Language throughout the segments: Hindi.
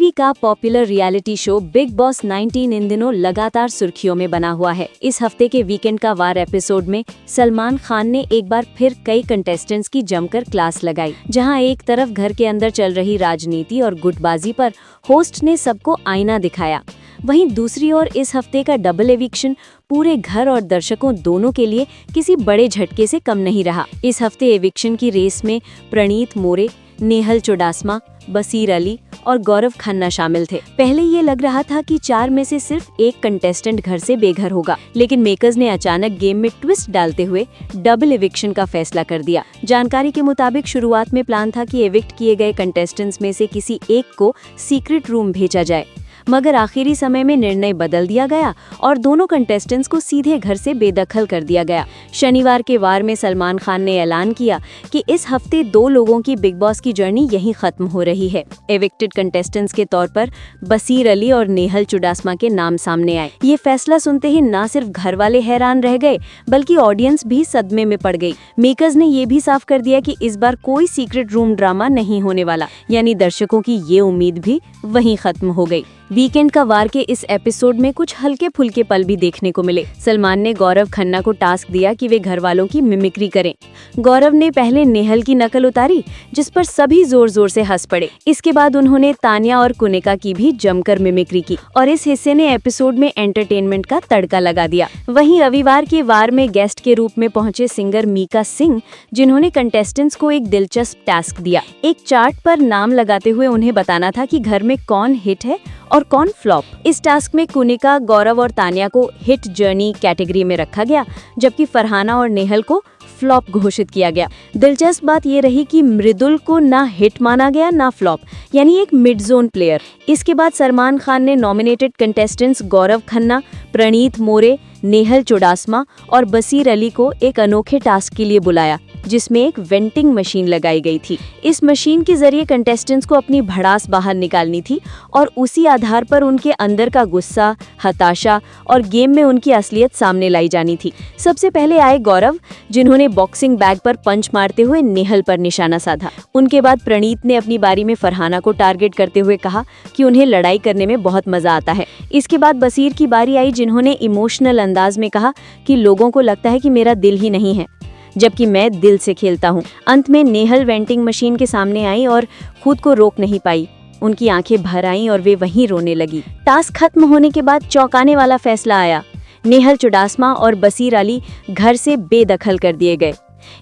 टीवी का popular reality show big boss 19 इन दिनों लगातार सुर्खियों में बना हुआ है। इस हफ्ते के वीकेंड का वार एपिसोड में सलमान खान ने एक बार फिर कई कंटेस्टेंट्स की जमकर क्लास लगाई, जहां एक तरफ घर के अंदर चल रही राजनीति और गुटबाजी पर होस्ट ने सबको आईना दिखाया, वहीं दूसरी ओर इस हफ्ते का डबल एविक्शन पूरे घर और दर्शकों दोनों के लिए किसी बड़े झटके से कम नहीं रहा। इस हफ्ते एविक्शन की रेस में प्रणीत मोरे, नेहल चुडासमा, बसीर अली और गौरव खन्ना शामिल थे। पहले ये लग रहा था कि 4 में से सिर्फ एक कंटेस्टेंट घर से बेघर होगा, लेकिन मेकर्स ने अचानक गेम में ट्विस्ट डालते हुए डबल एविक्शन का फैसला कर दिया। जानकारी के मुताबिक शुरुआत में प्लान था कि एविक्ट किए गए कंटेस्टेंट्स में से किसी एक को सीक्रेट रूम भेजा जाए, मगर आखिरी समय में निर्णय बदल दिया गया और दोनों कंटेस्टेंट्स को सीधे घर से बेदखल कर दिया गया। शनिवार के वार में सलमान खान ने ऐलान किया कि इस हफ्ते 2 लोगों की बिग बॉस की जर्नी यहीं खत्म हो रही है। एविक्टेड कंटेस्टेंट्स के तौर पर बसीर अली और नेहल चुडासमा के नाम सामने आए। ये फैसला सुनते ही न सिर्फ घर वाले हैरान रह गए, बल्कि ऑडियंस भी सदमे में पड़ गई। मेकर्स ने ये भी साफ कर दिया कि इस बार कोई सीक्रेट रूम ड्रामा नहीं होने वाला, यानी दर्शकों की ये उम्मीद भी वहीं खत्म हो गई। वीकेंड का वार के इस एपिसोड में कुछ हल्के फुल्के पल भी देखने को मिले। सलमान ने गौरव खन्ना को टास्क दिया कि वे घर वालों की मिमिक्री करें। गौरव ने पहले नेहल की नकल उतारी, जिस पर सभी जोर जोर से हंस पड़े। इसके बाद उन्होंने तान्या और कुनिका की भी जमकर मिमिक्री की और इस हिस्से ने एपिसोड में एंटरटेनमेंट का तड़का लगा दिया। वहीं रविवार के वार में गेस्ट के रूप में पहुंचे सिंगर मीका सिंह, जिन्होंने कंटेस्टेंट्स को एक दिलचस्प टास्क दिया। एक चार्ट पर नाम लगाते हुए उन्हें बताना था कि घर में कौन हिट है और कौन फ्लॉप। इस टास्क में कुनिका, गौरव और तान्या को हिट जर्नी कैटेगरी में रखा गया, जबकि फरहाना और नेहल को फ्लॉप घोषित किया गया। दिलचस्प बात ये रही कि मृदुल को ना हिट माना गया ना फ्लॉप, यानी एक मिड जोन प्लेयर। इसके बाद सलमान खान ने नॉमिनेटेड कंटेस्टेंट्स गौरव खन्ना, प्रणीत मोरे, नेहल चुडासमा और बसीर अली को एक अनोखे टास्क के लिए बुलाया, जिसमें एक वेंटिंग मशीन लगाई गई थी। इस मशीन के जरिए कंटेस्टेंट्स को अपनी भड़ास बाहर निकालनी थी और उसी आधार पर उनके अंदर का गुस्सा, हताशा और गेम में उनकी असलियत सामने लाई जानी थी। सबसे पहले आए गौरव, जिन्होंने बॉक्सिंग बैग पर पंच मारते हुए नेहल पर निशाना साधा। उनके बाद प्रणीत ने अपनी बारी में फरहाना को टारगेट करते हुए कहा कि उन्हें लड़ाई करने में बहुत मजा आता है। इसके बाद बसीर की बारी आई, जिन्होंने इमोशनल अंदाज में कहा कि लोगों को लगता है कि मेरा दिल ही नहीं है, जबकि मैं दिल से खेलता हूँ। अंत में नेहल वेंटिंग मशीन के सामने आई और खुद को रोक नहीं पाई। उनकी आंखें भर आईं और वे वहीं रोने लगी। टास्क खत्म होने के बाद चौंकाने वाला फैसला आया। नेहल चुडासमा और बसीर अली घर से बेदखल कर दिए गए।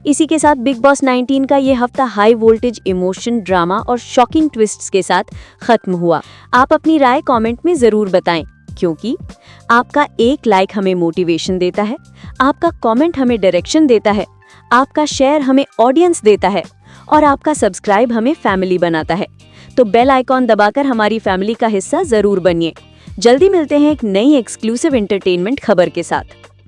इसी के साथ बिग बॉस 19 का ये हफ्ता हाई वोल्टेज इमोशन, ड्रामा और शॉकिंग ट्विस्ट्स के साथ खत्म हुआ। आप अपनी राय कमेंट में जरूर बताएं, क्योंकि आपका एक लाइक हमें मोटिवेशन देता है, आपका कमेंट हमें डायरेक्शन देता है, आपका शेयर हमें ऑडियंस देता है और आपका सब्सक्राइब हमें फैमिली बनाता है। तो बेल आइकॉन दबाकर हमारी फैमिली का हिस्सा जरूर बनिए। जल्दी मिलते हैं एक नई एक्सक्लूसिव एंटरटेनमेंट खबर के साथ।